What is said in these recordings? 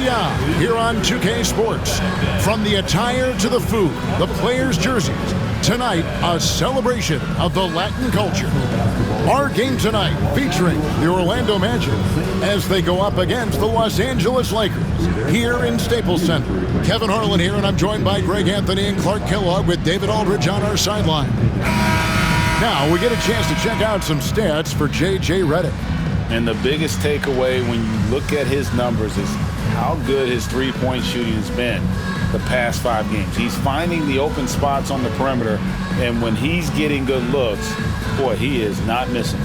Booyah! Here on 2K Sports. From the attire to the food, the players' jerseys. Tonight, a celebration of the Latin culture. Our game tonight featuring the Orlando Magic as they go up against the Los Angeles Lakers here in Staples Center. Kevin Harlan here, and I'm joined by Greg Anthony and Clark Kellogg with David Aldridge on our sideline. Now we get a chance to check out some stats for J.J. Redick. And the biggest takeaway when you look at his numbers is how good his three-point shooting has been the past 5 games. He's finding the open spots on the perimeter, and when he's getting good looks, boy, he is not missing.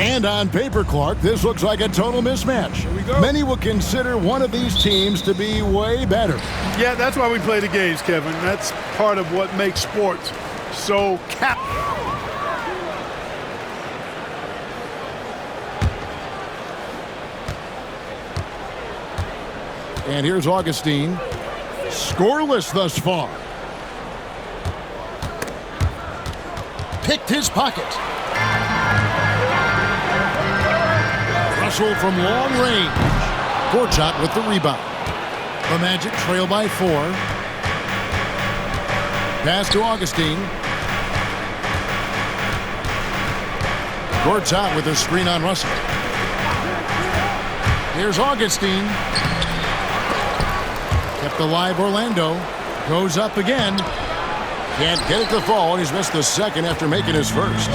And on paper, Clark, this looks like a total mismatch. Here we go. Many will consider one of these teams to be way better. Yeah, that's why we play the games, Kevin. That's part of what makes sports so And here's Augustine. Scoreless thus far. Picked his pocket. Russell from long range. Gortat with the rebound. The Magic trail by 4. Pass to Augustine. Gortat with a screen on Russell. Here's Augustine. Kept alive Orlando. Goes up again. Can't get it to fall, and he's missed the second after making his first.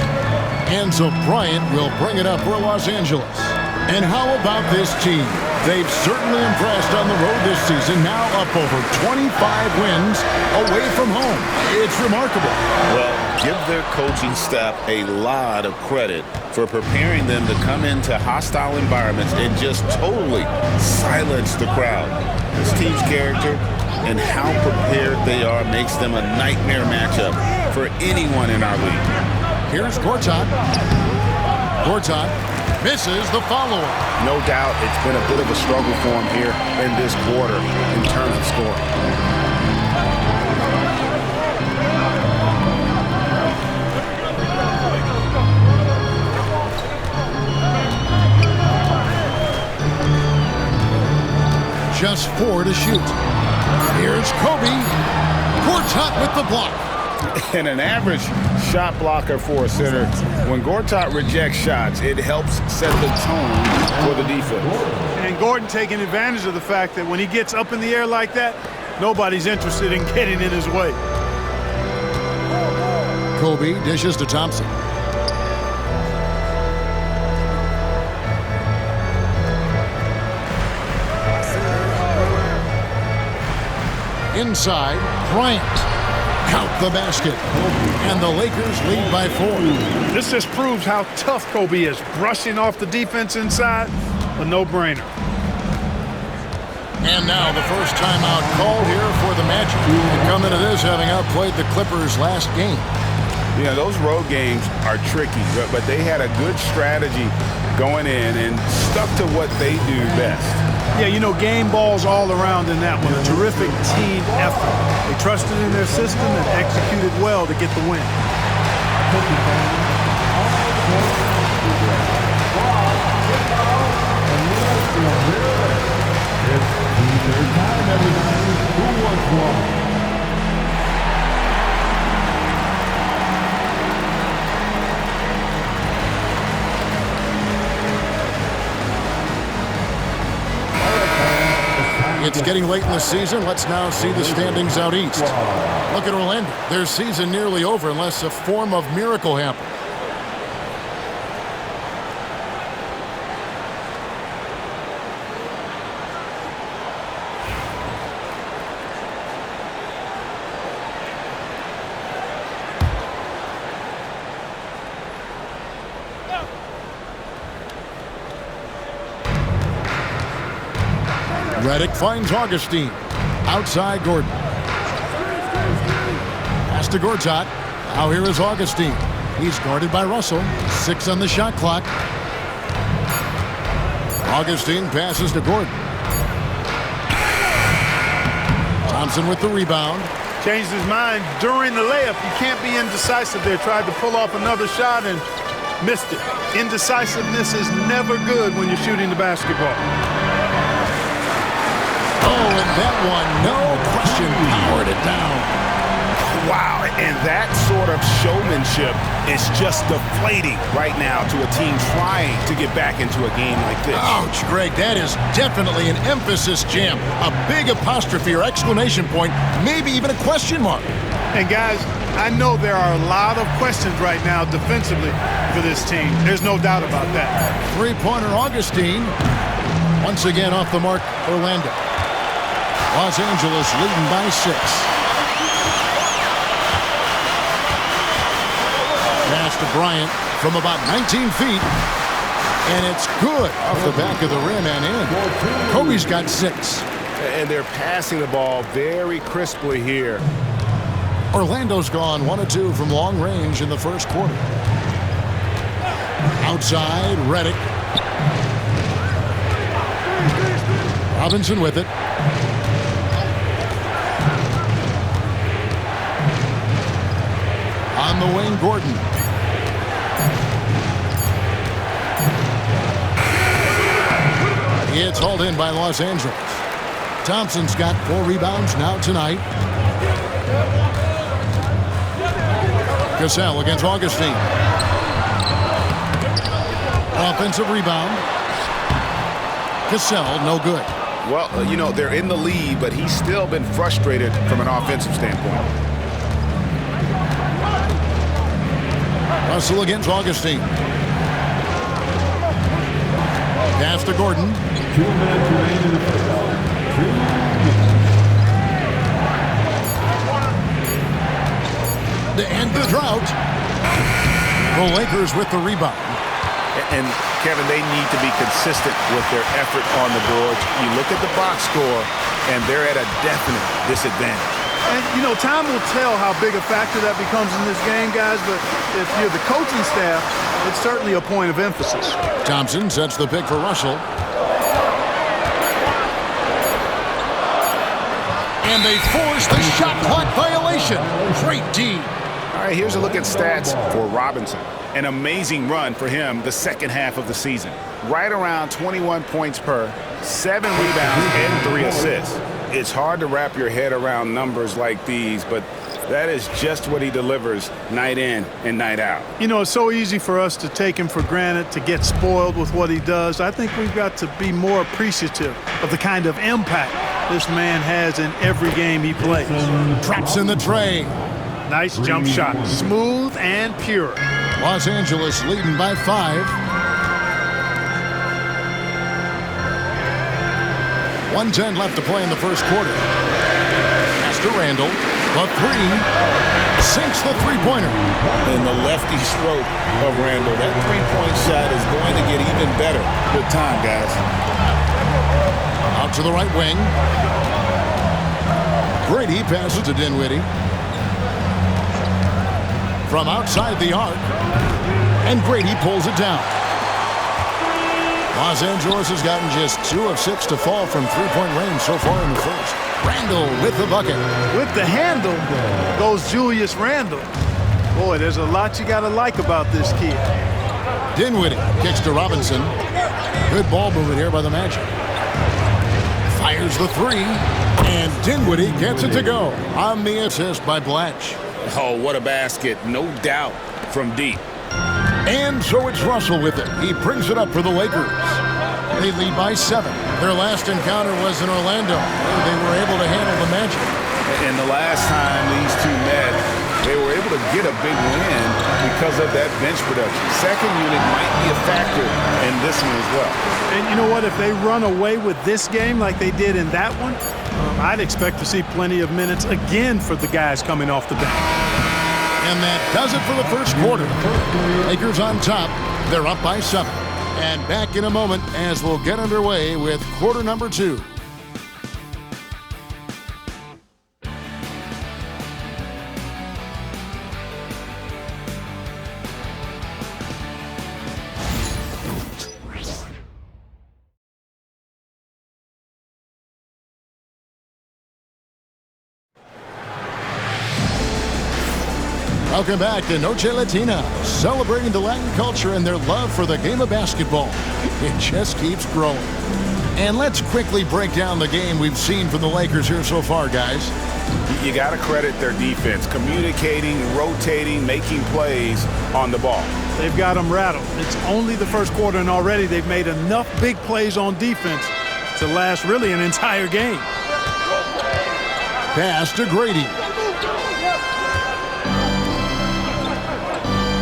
And so Bryant will bring it up for Los Angeles. And how about this team? They've certainly impressed on the road this season, now up over 25 wins away from home. It's remarkable. Well, give their coaching staff a lot of credit for preparing them to come into hostile environments and just totally silence the crowd. This team's character and how prepared they are makes them a nightmare matchup for anyone in our league. Here's Gortat. Gortat misses the follow-up. No doubt it's been a bit of a struggle for him here in this quarter in terms of scoring. Just 4 to shoot. Here's Kobe. Gortat with the block. And an average shot blocker for a center, when Gortat rejects shots, it helps set the tone for the defense. And Gordon taking advantage of the fact that when he gets up in the air like that, nobody's interested in getting in his way. Kobe dishes to Thompson. Inside, Bryant. Count the basket. And the Lakers lead by 4. This just proves how tough Kobe is. Brushing off the defense inside, a no-brainer. And now the first timeout called here for the Magic. They come into this having outplayed the Clippers last game. You know, those road games are tricky, but they had a good strategy going in and stuck to what they do best. Yeah, you know, game balls all around in that one. A terrific team effort. They trusted in their system and executed well to get the win. It's getting late in the season. Let's now see the standings out east. Look at Orlando. Their season nearly over unless a form of miracle happens. Redick finds Augustine. Outside Gordon. Pass to Gortat. Now here is Augustine. He's guarded by Russell. 6 on the shot clock. Augustine passes to Gordon. Thompson with the rebound. Changed his mind during the layup. You can't be indecisive there. Tried to pull off another shot and missed it. Indecisiveness is never good when you're shooting the basketball. Oh, and that one, no question, powered it down. Wow, and that sort of showmanship is just deflating right now to a team trying to get back into a game like this. Ouch, Greg, that is definitely an emphasis jam. A big apostrophe or exclamation point, maybe even a question mark. And guys, I know there are a lot of questions right now defensively for this team. There's no doubt about that. Three-pointer Augustine. Once again off the mark, Orlando. Los Angeles leading by 6. Pass to Bryant from about 19 feet. And it's good off the back of the rim and in. Kobe's got 6. And they're passing the ball very crisply here. Orlando's gone 1 of 2 from long range in the first quarter. Outside, Redick. Robinson with it. On the wing, Gordon. It's hauled in by Los Angeles. Thompson's got 4 rebounds now tonight. Cassell against Augustine. Offensive rebound. Cassell, no good. Well, you know, they're in the lead, but he's still been frustrated from an offensive standpoint. Russell against Augustine. Pass to Gordon. To end the drought. The Lakers with the rebound. And, Kevin, they need to be consistent with their effort on the boards. You look at the box score, and they're at a definite disadvantage. And, you know, time will tell how big a factor that becomes in this game, guys, but if you're the coaching staff, it's certainly a point of emphasis. Thompson sets the pick for Russell. And they force the shot clock violation. Great D. All right, here's a look at stats for Robinson. An amazing run for him the second half of the season. Right around 21 points per, 7 rebounds, and 3 assists. It's hard to wrap your head around numbers like these, but that is just what he delivers night in and night out. You know, it's so easy for us to take him for granted, to get spoiled with what he does. I think we've got to be more appreciative of the kind of impact this man has in every game he plays. Drops in the tray. Nice jump shot. Smooth and pure. Los Angeles leading by 5. 1:10 left to play in the first quarter. Pass to Randall. The 3. Sinks the three-pointer. And the lefty stroke of Randall. That three-point shot is going to get even better with time, guys. Out to the right wing. Grady passes to Dinwiddie. From outside the arc. And Grady pulls it down. Los Angeles has gotten just 2 of 6 to fall from three-point range so far in the first. Randall with the bucket. With the handle goes Julius Randle. Boy, there's a lot you got to like about this kid. Dinwiddie kicks to Robinson. Good ball movement here by the Magic. Fires the 3. And Dinwiddie gets it to go on the assist by Blatche. Oh, what a basket. No doubt from deep. And so it's Russell with it. He brings it up for the Lakers. They lead by 7. Their last encounter was in Orlando. They were able to handle the Magic. And the last time these two met, they were able to get a big win because of that bench production. Second unit might be a factor in this one as well. And you know what? If they run away with this game like they did in that one, I'd expect to see plenty of minutes again for the guys coming off the bench. And that does it for the first quarter. Lakers on top. They're up by 7. And back in a moment as we'll get underway with quarter number 2. Welcome back to Noche Latina, celebrating the Latin culture and their love for the game of basketball. It just keeps growing. And let's quickly break down the game we've seen from the Lakers here so far, guys. You got to credit their defense, communicating, rotating, making plays on the ball. They've got them rattled. It's only the first quarter, and already they've made enough big plays on defense to last really an entire game. Pass to Grady.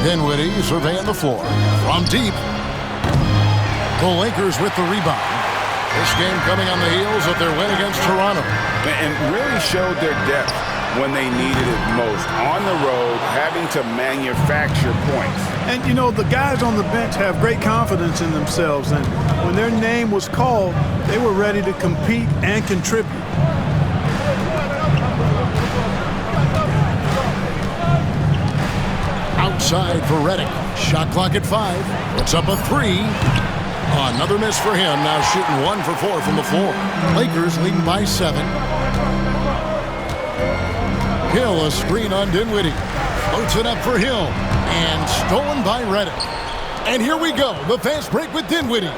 Dinwiddie surveying the floor. From deep. The Lakers with the rebound. This game coming on the heels of their win against Toronto. And really showed their depth when they needed it most. On the road, having to manufacture points. And, you know, the guys on the bench have great confidence in themselves. And when their name was called, they were ready to compete and contribute. Outside for Redick. Shot clock at 5. Puts up a 3. Another miss for him. Now shooting 1 for 4 from the floor. Lakers leading by 7. Hill, a screen on Dinwiddie. Floats it up for Hill. And stolen by Redick. And here we go. The fast break with Dinwiddie.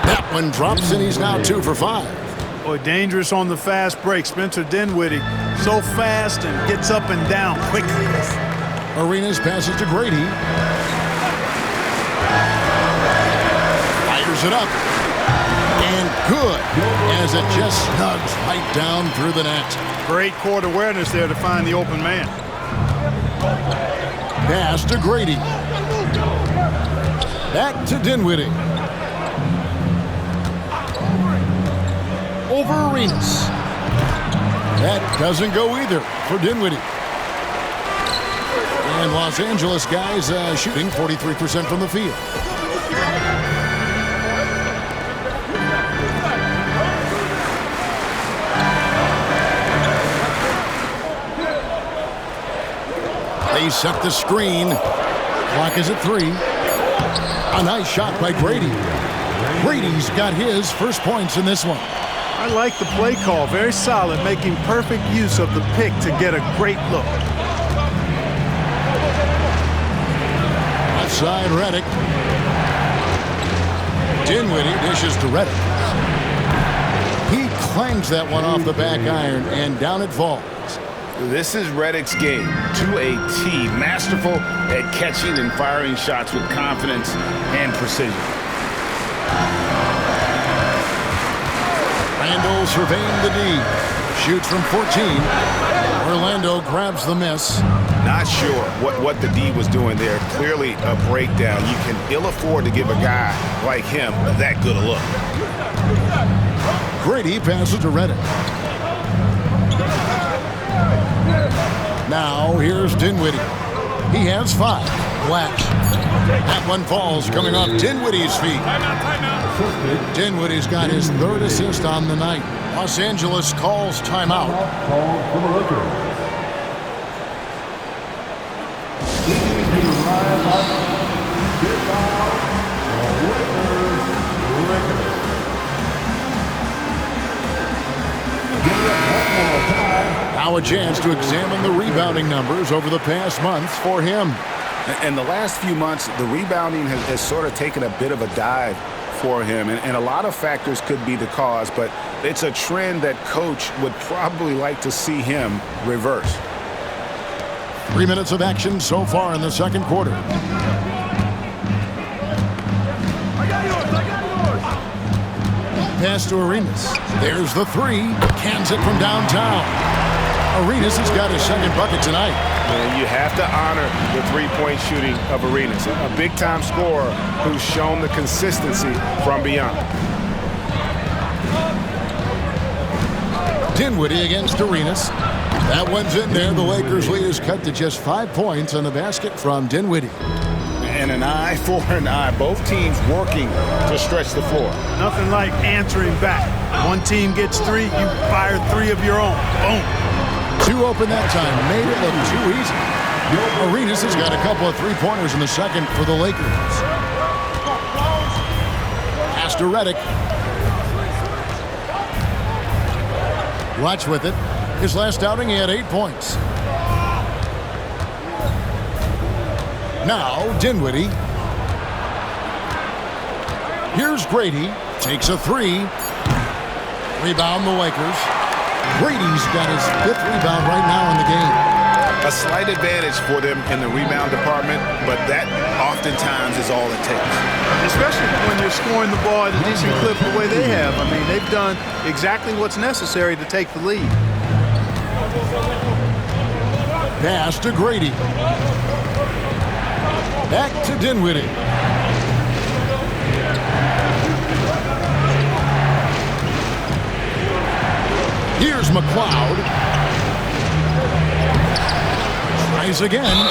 That one drops, and he's now 2 for 5. Boy, dangerous on the fast break. Spencer Dinwiddie, so fast and gets up and down quickly. Arenas passes to Grady. Fires it up. And good, as it just snugs right down through the net. Great court awareness there to find the open man. Pass to Grady. Back to Dinwiddie. Over Arenas. That doesn't go either for Dinwiddie. And Los Angeles guys shooting 43% from the field. They set the screen. Clock is at 3. A nice shot by Grady. Grady's got his first points in this one. I like the play call. Very solid, making perfect use of the pick to get a great look. Outside Redick. Dinwiddie dishes to Redick. He clangs that one off the back iron, and down it falls. This is Redick's game to a T. Masterful at catching and firing shots with confidence and precision. Randle surveying the D. Shoots from 14. Orlando grabs the miss. Not sure what the D was doing there. Clearly a breakdown. You can ill afford to give a guy like him that good a look. Grady passes to Redick. Now here's Dinwiddie. He has 5. Black. That one falls coming off Dinwiddie's feet. Dinwiddie's got his 3rd assist on the night. Los Angeles calls timeout. Now a chance to examine the rebounding numbers over the past months for him. In the last few months, the rebounding has sort of taken a bit of a dive for him, and a lot of factors could be the cause, but it's a trend that coach would probably like to see him reverse. 3 minutes of action so far in the second quarter. Pass to Arenas. There's the 3. Cans it from downtown. Arenas has got his 2nd bucket tonight. And you have to honor the three-point shooting of Arenas, a big-time scorer who's shown the consistency from beyond. Dinwiddie against Arenas. That one's in there. The Lakers lead is cut to just 5 points on the basket from Dinwiddie. And an eye for an eye. Both teams working to stretch the floor. Nothing like answering back. One team gets 3, you fire 3 of your own. Boom. 2 open that time. Made it look too easy. Arenas has got a couple of 3-pointers in the second for the Lakers. Pass to Redick. Watch with it. His last outing, he had 8 points. Now Dinwiddie. Here's Grady. Takes a three. Rebound the Lakers. Grady's got his 5th rebound right now in the game. A slight advantage for them in the rebound department, but that oftentimes is all it takes. Especially when you're scoring the ball at a decent clip the way they have. I mean, they've done exactly what's necessary to take the lead. Pass to Grady. Back to Dinwiddie. Here's McLeod. Tries again.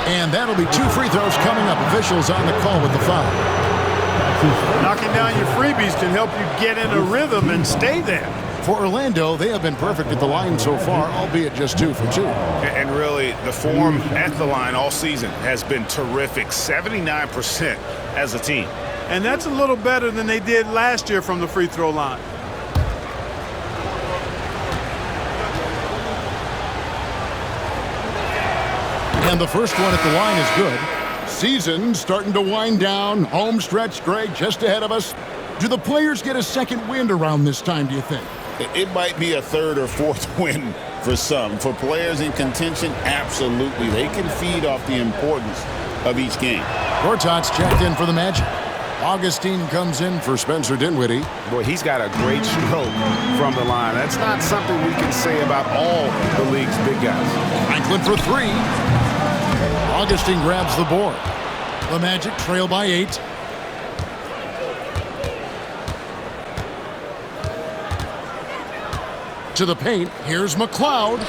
And that'll be 2 free throws coming up. Officials on the call with the foul. Knocking down your freebies can help you get in a rhythm and stay there. For Orlando, they have been perfect at the line so far, albeit just 2 for 2. And really, the form at the line all season has been terrific. 79% as a team. And that's a little better than they did last year from the free throw line. And the first one at the line is good. Season starting to wind down. Home stretch, Greg, just ahead of us. Do the players get a second wind around this time, do you think? It might be a 3rd or 4th win for some. For players in contention, absolutely. They can feed off the importance of each game. Gortat's checked in for the Magic. Augustine comes in for Spencer Dinwiddie. Boy, he's got a great stroke from the line. That's not something we can say about all the league's big guys. Franklin for 3. Augustine grabs the board. The Magic trail by 8. To the paint, here's McLeod.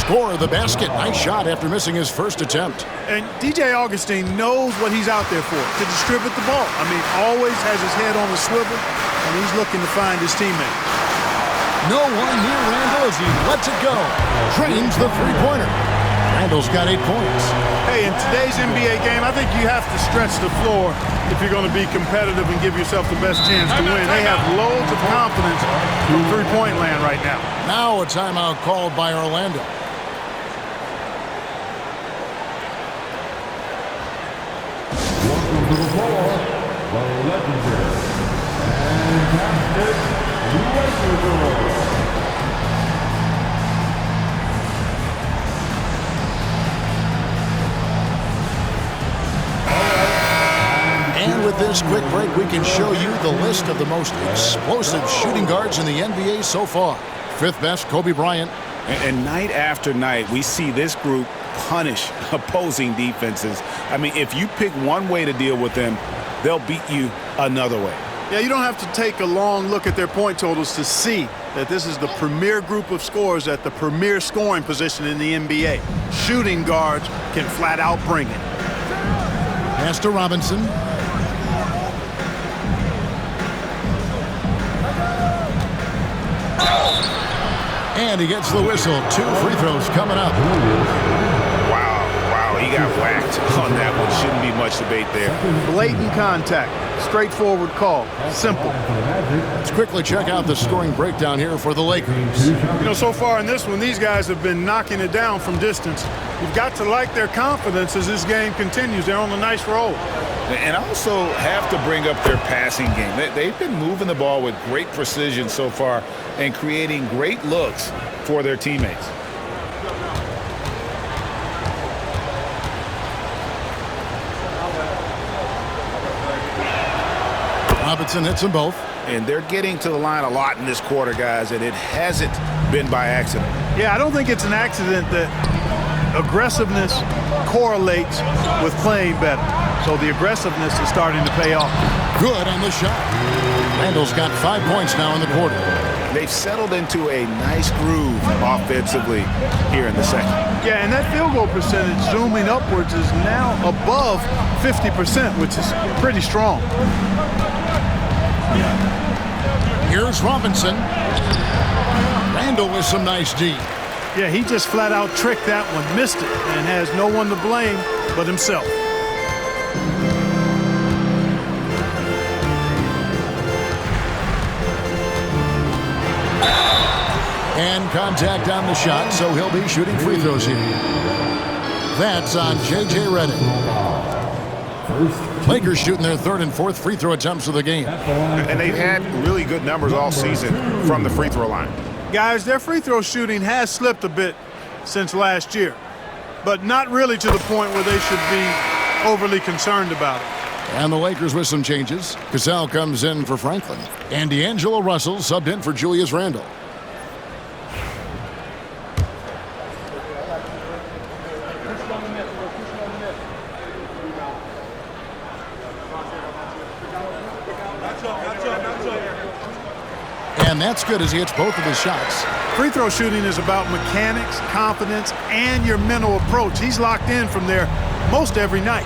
Score of the basket. Nice shot after missing his first attempt. And DJ Augustine knows what he's out there for, to distribute the ball. I mean, always has his head on the swivel, and he's looking to find his teammate. No one near Randall as he lets it go. Trains the three-pointer. Randall's got 8 points. Hey, in today's NBA game, I think you have to stretch the floor if you're going to be competitive and give yourself the best chance to win. They have loads of confidence from three-point land right now. Now a timeout called by Orlando. Welcome to the floor, the legendary fantastic Lakers. And with this quick break, we can show you the list of the most explosive shooting guards in the NBA so far. 5th best, Kobe Bryant. And night after night, we see this group punish opposing defenses. I mean, if you pick one way to deal with them, they'll beat you another way. Yeah, you don't have to take a long look at their point totals to see that this is the premier group of scorers at the premier scoring position in the NBA. Shooting guards can flat out bring it. Pass to Robinson. And he gets the whistle. 2 free throws coming up. Wow, he got whacked on that one. Shouldn't be much debate there. Blatant contact. Straightforward call. Simple. Let's quickly check out the scoring breakdown here for the Lakers. You know, so far in this one, these guys have been knocking it down from distance. You've got to like their confidence as this game continues. They're on a nice roll. And also have to bring up their passing game. They've been moving the ball with great precision so far and creating great looks for their teammates. Robinson hits them both. And they're getting to the line a lot in this quarter, guys, and it hasn't been by accident. Yeah, I don't think it's an accident that aggressiveness correlates with playing better. So the aggressiveness is starting to pay off. Good on the shot. Randall's got 5 points now in the quarter. They've settled into a nice groove offensively here in the second. Yeah, and that field goal percentage zooming upwards is now above 50%, which is pretty strong. Here's Robinson. Randall with some nice D. Yeah, he just flat out tricked that one, missed it, and has no one to blame but himself. And contact on the shot, so he'll be shooting free throws here. That's on J.J. Redick. Lakers shooting their third and fourth free throw attempts of the game. And they've had really good numbers all season from the free throw line. Guys, their free throw shooting has slipped a bit since last year, but not really to the point where they should be overly concerned about it. And the Lakers with some changes. Cassell comes in for Franklin. And D'Angelo Russell subbed in for Julius Randle. And that's good as he hits both of his shots. Free throw shooting is about mechanics, confidence, and your mental approach. He's locked in from there most every night.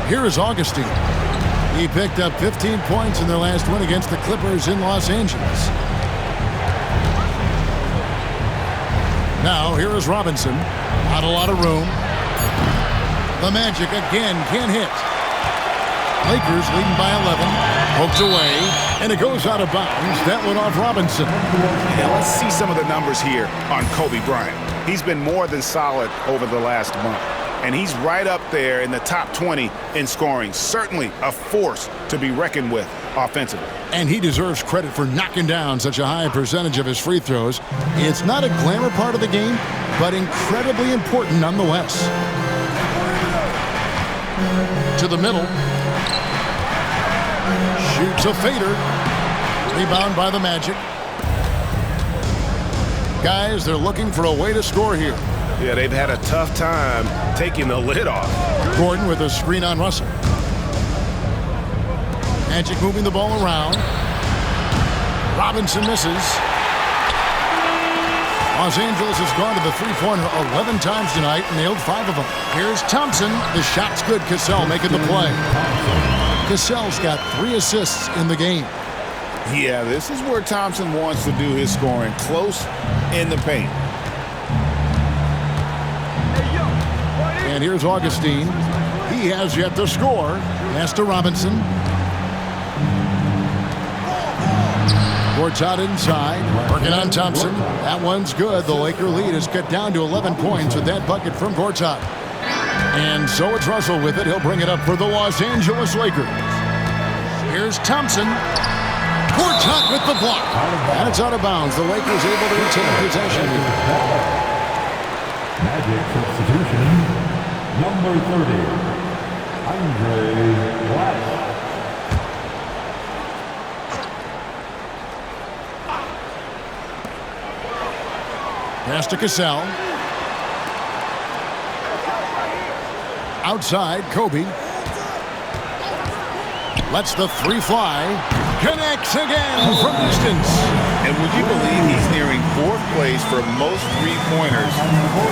Here is Augustine. He picked up 15 points in their last win against the Clippers in Los Angeles. Now, here is Robinson. Not a lot of room. The Magic again can't hit. Lakers leading by 11. Poked away, and it goes out of bounds. That went off Robinson. Yeah, let's see some of the numbers here on Kobe Bryant. He's been more than solid over the last month, and he's right up there in the top 20 in scoring. Certainly a force to be reckoned with offensively. And he deserves credit for knocking down such a high percentage of his free throws. It's not a glamour part of the game, but incredibly important nonetheless. To the middle. Shoots a fader. Rebound by the Magic. Guys, they're looking for a way to score here. Yeah, they've had a tough time taking the lid off. Gordon with a screen on Russell. Magic moving the ball around. Robinson misses. Los Angeles has gone to the three-pointer 11 times tonight and nailed 5 of them. Here's Thompson. The shot's good. Cassell making the play. Cassell's got 3 assists in the game. Yeah, this is where Thompson wants to do his scoring, close in the paint. And here's Augustine. He has yet to score. Pass to Robinson. Gortat inside. Working on Thompson. That one's good. The Laker lead is cut down to 11 points with that bucket from Gortat. And so it's Russell with it. He'll bring it up for the Los Angeles Lakers. Here's Thompson. Gortat with the block. And it's out of bounds. The Lakers able to retain possession here. Magic substitution, number 30, Andre West. Pass to Cassell. Outside, Kobe. Lets the three fly. Connects again from distance. And would you believe he's nearing 4th place for most three-pointers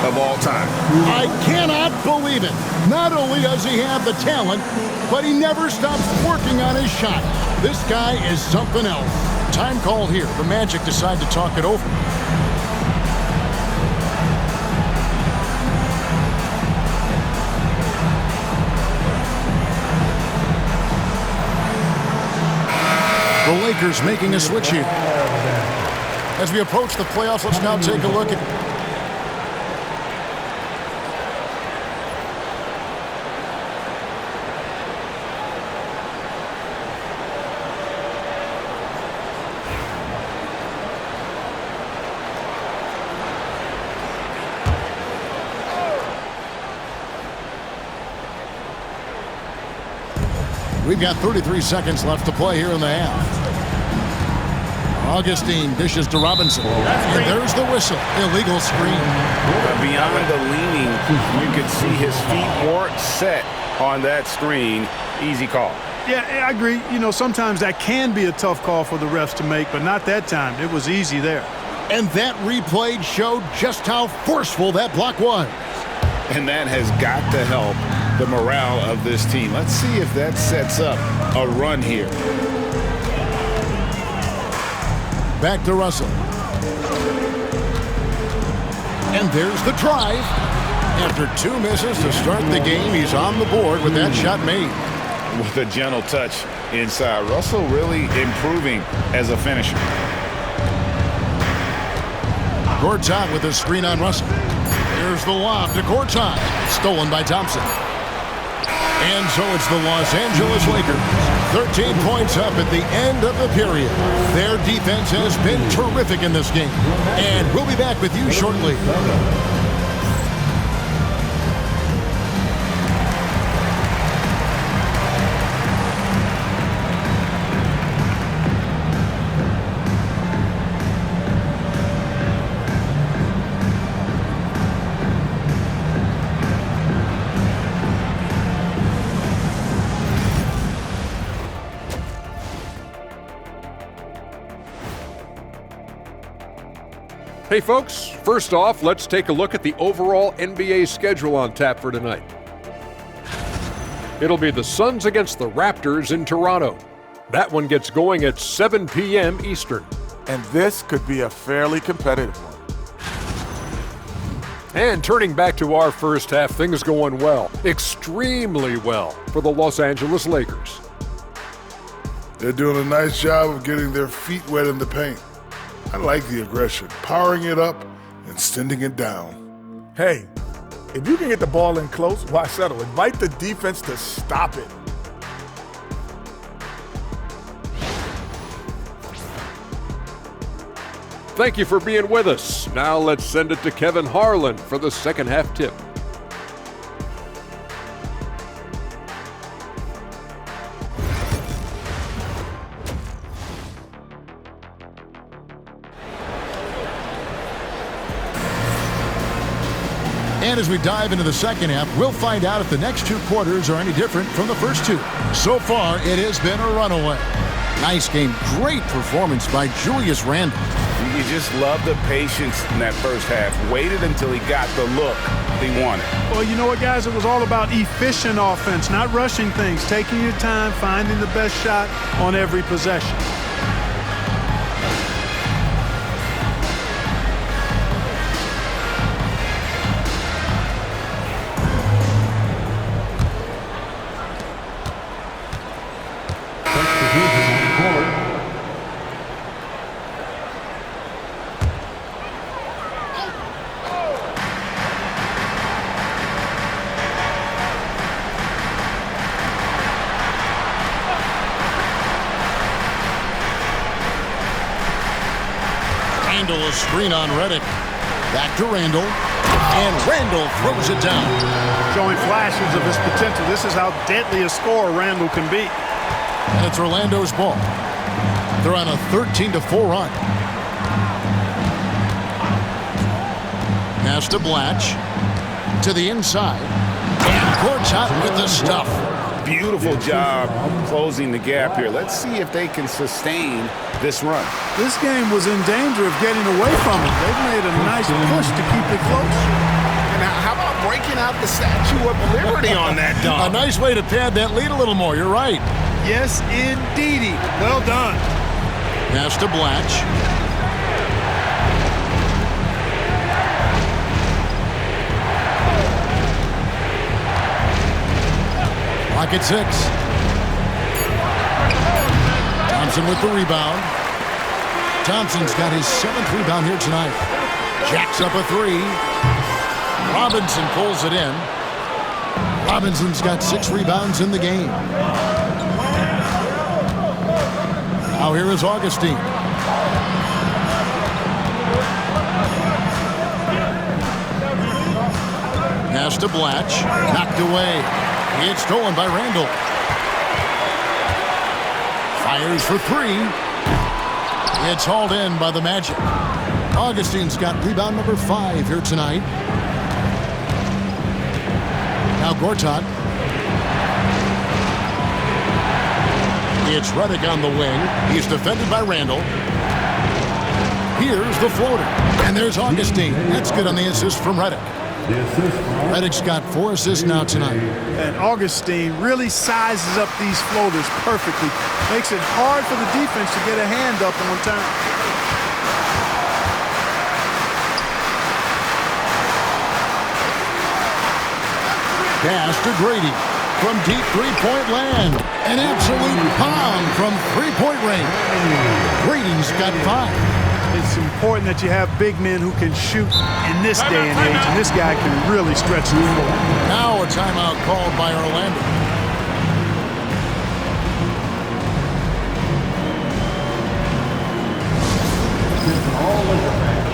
of all time? I cannot believe it. Not only does he have the talent, but he never stops working on his shot. This guy is something else. Time call here. The Magic decide to talk it over. The Lakers making a switch here. As we approach the playoffs, let's now take a look at We've got 33 seconds left to play here in the half. Augustine dishes to Robinson. And there's the whistle. Illegal screen. Beyond the leaning, you could see his feet weren't set on that screen. Easy call. Yeah, I agree. You know, sometimes that can be a tough call for the refs to make, but not that time. It was easy there. And that replay showed just how forceful that block was. And that has got to help the morale of this team. Let's see if that sets up a run here. Back to Russell. And there's the drive. After 2 misses to start the game, he's on the board with that shot made. With a gentle touch inside. Russell really improving as a finisher. Gortat with a screen on Russell. Here's Here's the lob to Gortat. Stolen by Thompson. And so it's the Los Angeles Lakers. 13 points up at the end of the period. Their defense has been terrific in this game. And we'll be back with you shortly. Hey folks, first off, let's take a look at the overall NBA schedule on tap for tonight. It'll be the Suns against the Raptors in Toronto. That one gets going at 7 p.m. Eastern. And this could be a fairly competitive one. And turning back to our first half, things going well, extremely well for the Los Angeles Lakers. They're doing a nice job of getting their feet wet in the paint. I like the aggression, powering it up and sending it down. Hey, if you can get the ball in close, why settle? Invite the defense to stop it. Thank you for being with us. Now let's send it to Kevin Harlan for the second half tip. And as we dive into the second half, we'll find out if the next two quarters are any different from the first two. So far, it has been a runaway. Nice game. Great performance by Julius Randle. You just love the patience in that first half. Waited until he got the look he wanted. Well, you know what, guys? It was all about efficient offense, not rushing things, taking your time, finding the best shot on every possession. A screen on Redick. Back to Randle. And Randle throws it down. Showing flashes of his potential. This is how deadly a scorer Randle can be. And it's Orlando's ball. They're on a 13-4 run. Pass to Blatch. To the inside. And Gortat with the stuff. Beautiful job closing the gap here. Let's see if they can sustain this run. This game was in danger of getting away from it. They've made a nice push to keep it close. And how about breaking out the Statue of Liberty on that dunk? A nice way to pad that lead a little more. You're right. Yes, indeedy. Well done. Pass to Blatch. Rocket 6. Thompson with the rebound. Thompson's got his 7th rebound here tonight. Jacks up a 3. Robinson pulls it in. Robinson's got 6 rebounds in the game. Now here is Augustine. Pass to Blatch. Knocked away. It's stolen by Randle. Fires for 3. It's hauled in by the Magic. Augustine's got rebound number 5 here tonight. Now Gortat. It's Redick on the wing. He's defended by Randle. Here's the floater. And there's Augustine. That's good on the assist from Redick. Redick's got 4 assists now tonight. And Augustine really sizes up these floaters perfectly. Makes it hard for the defense to get a hand up on time. Pass to Grady from deep three-point land. An absolute bomb from three-point range. Grady's got 5. It's important that you have big men who can shoot in this day and age, and this guy can really stretch the floor. Now a timeout called by Orlando. All Laker fans,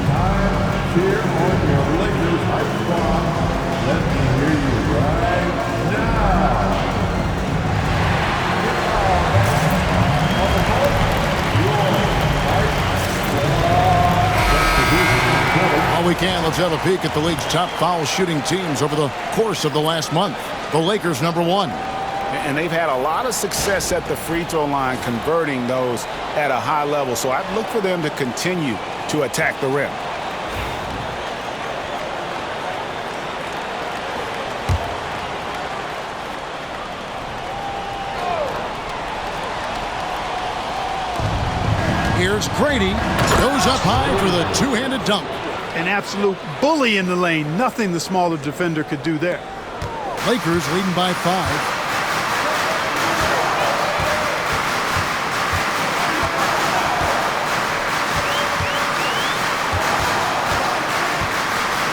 time to cheer on your Lakers hype squad. Let me hear you right now. While we can, let's have a peek at the league's top foul shooting teams over the course of the last month. The Lakers, number 1. And they've had a lot of success at the free throw line, converting those at a high level. So I'd look for them to continue to attack the rim. Here's Grady. Goes up high for the two-handed dunk. An absolute bully in the lane. Nothing the smaller defender could do there. Lakers leading by 5.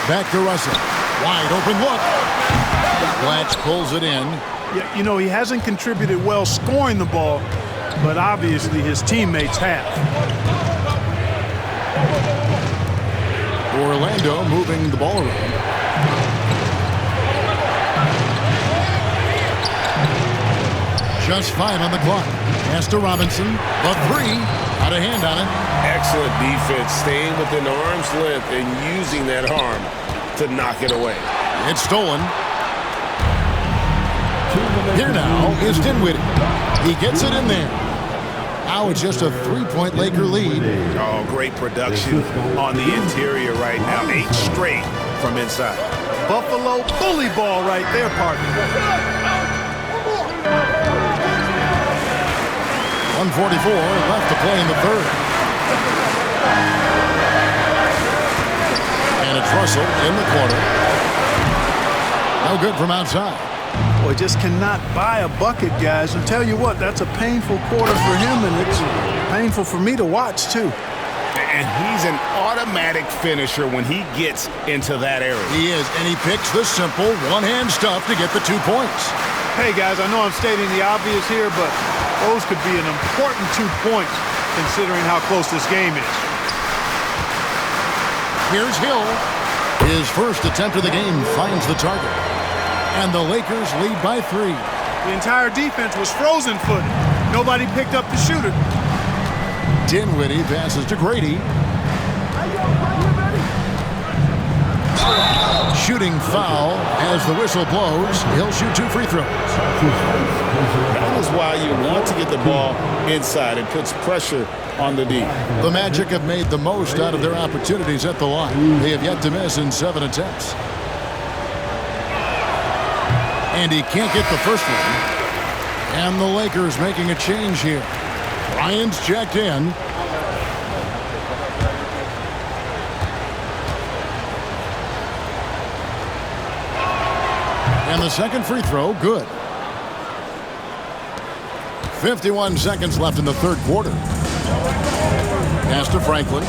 Back to Russell. Wide open look. Blatch pulls it in. Yeah, you know, he hasn't contributed well scoring the ball, but obviously his teammates have. Orlando moving the ball around. Just 5 on the clock. Pass to Robinson. The 3. Out of hand on it. Excellent defense, staying within arm's length and using that arm to knock it away. It's stolen. Here now is Dinwiddie. He gets it in there. Now it's just a 3-point Laker lead. Oh, great production on the interior right now. 8 straight from inside. Buffalo bully ball right there, partner. 1:44 left to play in the third. And it's Russell in the corner. No good from outside. Boy, just cannot buy a bucket, guys. And tell you what, that's a painful quarter for him, and it's painful for me to watch, too. And he's an automatic finisher when he gets into that area. He is, and he picks the simple one-hand stuff to get the 2 points. Hey, guys, I know I'm stating the obvious here, but those could be an important 2 points considering how close this game is. Here's Hill. His first attempt of the game finds the target. And the Lakers lead by 3. The entire defense was frozen-footed. Nobody picked up the shooter. Dinwiddie passes to Grady. Shooting foul as the whistle blows. He'll shoot 2 free throws. That is why you want to get the ball inside. It puts pressure on the D. The Magic have made the most out of their opportunities at the line. They have yet to miss in 7 attempts. And he can't get the first one. And the Lakers making a change here. Bryant's checked in. And the second free throw, good. 51 seconds left in the third quarter. Pass to Franklin.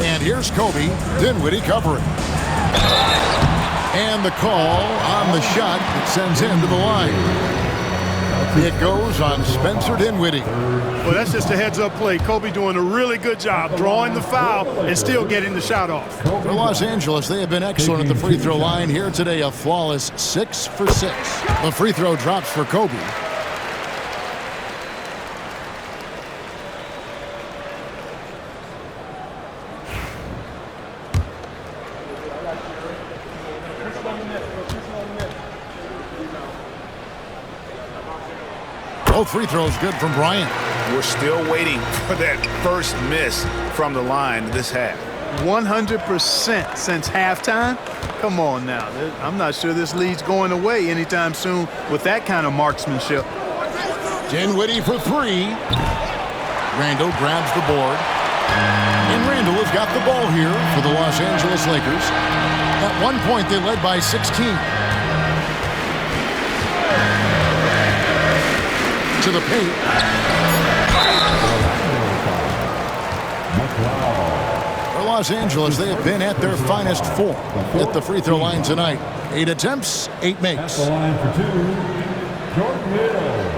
And here's Kobe. Dinwiddie covering. And the call on the shot that sends him to the line. It goes on Spencer Dinwiddie. Well, that's just a heads-up play. Kobe doing a really good job drawing the foul and still getting the shot off. For Los Angeles, they have been excellent at the free throw line. Here today, a flawless 6 for 6. The free throw drops for Kobe. Both free throws good from Bryant. We're still waiting for that first miss from the line this half. 100% since halftime? Come on now. I'm not sure this lead's going away anytime soon with that kind of marksmanship. Dinwiddie for 3. Randall grabs the board. And Randall has got the ball here for the Los Angeles Lakers. At one point, they led by 16. To the paint. For Los Angeles, they have been at their finest form at the free throw line tonight. 8 attempts, 8 makes. At the line for 2, Jordan Hill.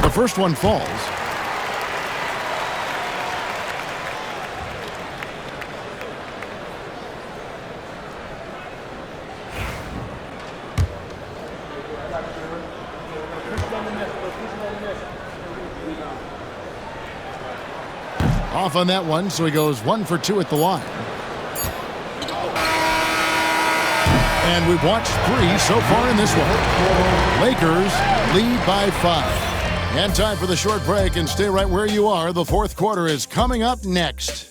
The first one falls. Off on that one, so he goes 1 for 2 at the line. And we've watched 3 so far in this one. Lakers lead by 5. And time for the short break, and stay right where you are. The fourth quarter is coming up next.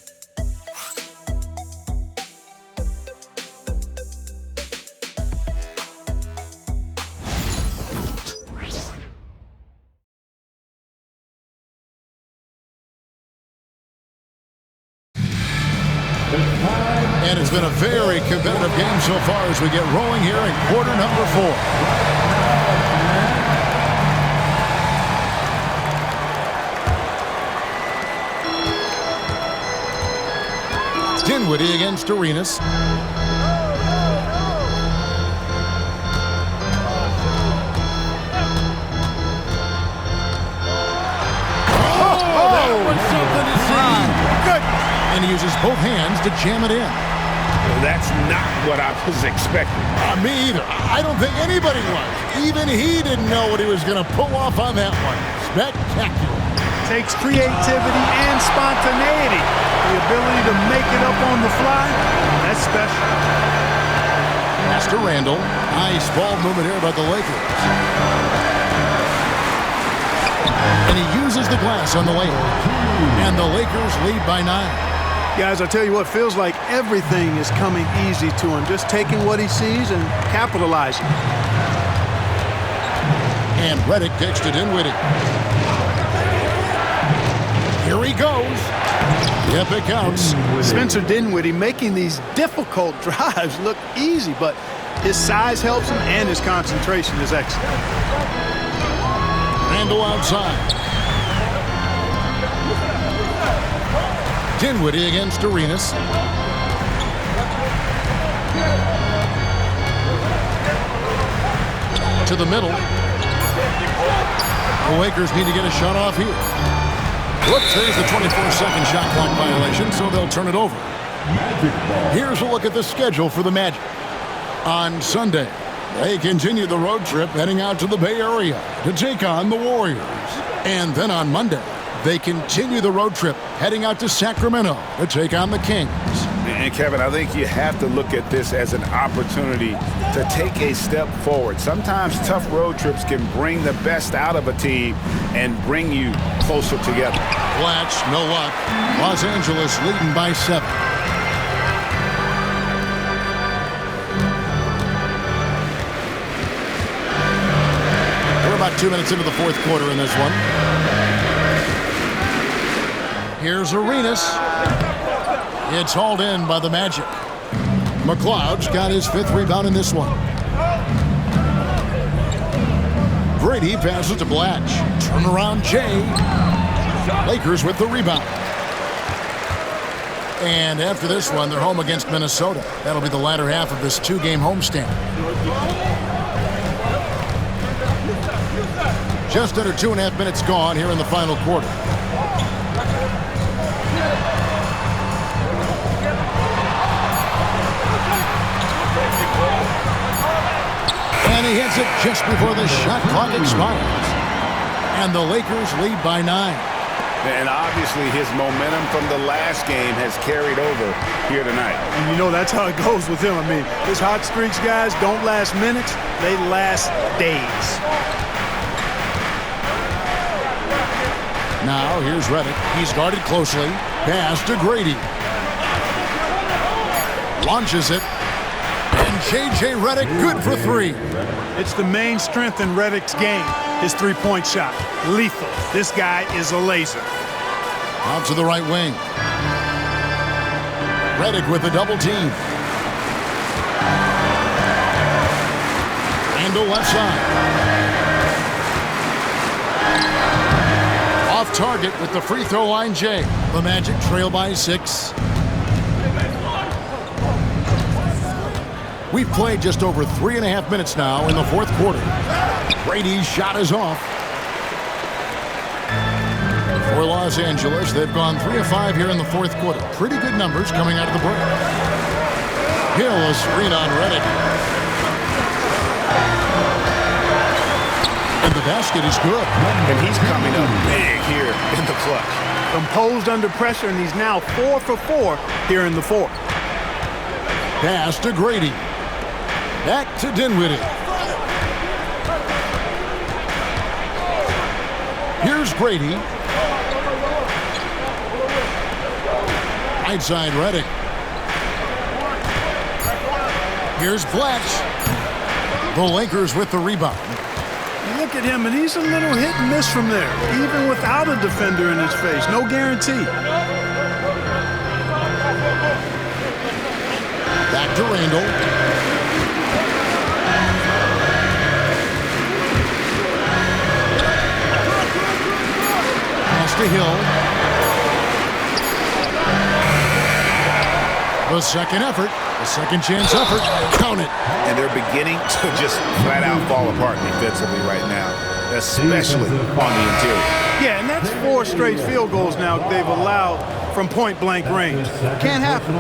And it's been a very competitive game so far as we get rolling here in quarter number 4. Dinwiddie against Arenas. That was something to see. Good. And he uses both hands to jam it in. Well, that's not what I was expecting. Me either. I don't think anybody was. Even he didn't know what he was going to pull off on that one. Spectacular. Takes creativity and spontaneity. The ability to make it up on the fly, that's special. Master Randall. Nice ball movement here by the Lakers. And he uses the glass on the way. And the Lakers lead by 9. Guys, I tell you what, feels like everything is coming easy to him. Just taking what he sees and capitalizing. And Redick takes to Dinwiddie. Here he goes. Yep, it counts. Spencer Dinwiddie making these difficult drives look easy, but his size helps him and his concentration is excellent. Randall outside. Dinwiddie against Arenas. To the middle. The Lakers need to get a shot off here. Whoops, there's the 24-second shot clock violation, so they'll turn it over. Here's a look at the schedule for the Magic. On Sunday, they continue the road trip heading out to the Bay Area to take on the Warriors. And then on Monday, they continue the road trip heading out to Sacramento to take on the Kings. And Kevin, I think you have to look at this as an opportunity to take a step forward. Sometimes tough road trips can bring the best out of a team and bring you closer together. Blatch, no luck. Los Angeles leading by 7. We're about 2 minutes into the fourth quarter in this one. Here's Arenas. It's hauled in by the Magic. McLeod's got his 5th rebound in this one. Brady passes to Blatch. Turnaround Jay. Lakers with the rebound. And after this one, they're home against Minnesota. That'll be the latter half of this 2-game homestand. Just under 2.5 minutes gone here in the final quarter. And he hits it just before the shot clock expires. And the Lakers lead by 9. And obviously his momentum from the last game has carried over here tonight. And you know that's how it goes with him. I mean, his hot streaks, guys, don't last minutes. They last days. Now here's Redick. He's guarded closely. Pass to Grady. Launches it. And J.J. Redick good for 3. It's the main strength in Redick's game, his three-point shot. Lethal. This guy is a laser. Out to the right wing. Redick with a double team. Randle left side. Off target with the free throw line, Jay. The Magic trail by 6. We've played just over 3.5 minutes now in the fourth quarter. Brady's shot is off. For Los Angeles, they've gone 3 of 5 here in the fourth quarter. Pretty good numbers coming out of the break. Hill, a screen on Redick. And the basket is good. And he's coming up big here in the clutch. Composed under pressure, and he's now 4 for 4 here in the fourth. Pass to Grady. Back to Dinwiddie. Here's Grady. Right side Redick. Here's Blatch. The Lakers with the rebound. You look at him, and he's a little hit and miss from there, even without a defender in his face. No guarantee. Back to Randle. Pass to Hill. The second effort. The second chance effort. Count it. And they're beginning to just flat out fall apart defensively right now, especially on the interior. Yeah, and that's 4 straight field goals now they've allowed from point-blank range. Can't happen.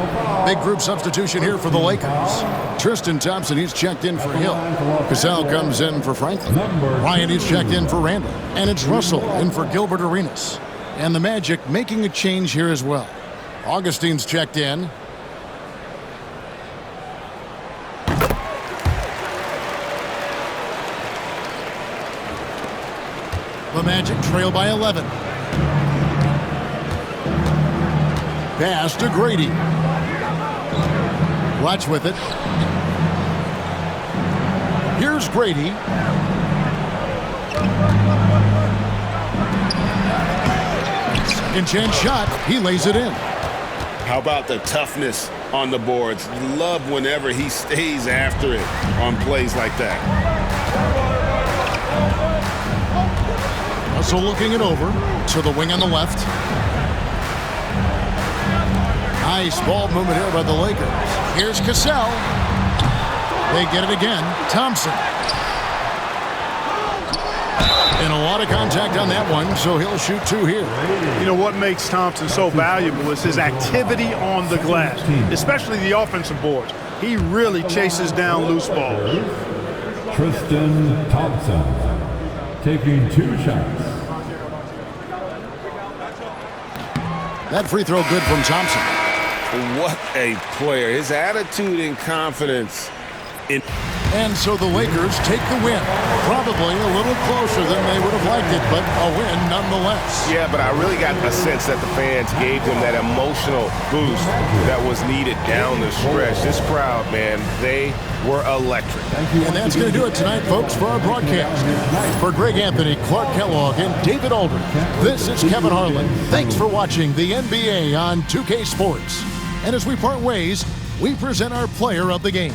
Big group substitution here for the Lakers. Tristan Thompson, he's checked in for Hill. Cassell comes in for Franklin. Ryan, he's checked in for Randle. And it's Russell in for Gilbert Arenas. And the Magic making a change here as well. Augustine's checked in. The Magic trail by 11. Pass to Grady. Watch with it. Here's Grady. Second chance shot. He lays it in. How about the toughness on the boards? Love whenever he stays after it on plays like that. Russell looking it over to the wing on the left. Nice ball movement here by the Lakers. Here's Cassell. They get it again. Thompson. And a lot of contact on that one, so he'll shoot 2 here. You know what makes Thompson so valuable is his activity on the glass, especially the offensive boards. He really chases down loose balls. Tristan Thompson taking 2 shots. That free throw good from Thompson. What a player. His attitude and confidence. And so the Lakers take the win. Probably a little closer than they would have liked it, but a win nonetheless. Yeah, but I really got a sense that the fans gave them that emotional boost that was needed down the stretch. This crowd, man, they were electric. And that's going to do it tonight, folks, for our broadcast. For Greg Anthony, Clark Kellogg, and David Aldridge, this is Kevin Harlan. Thanks for watching the NBA on 2K Sports. And as we part ways, we present our player of the game.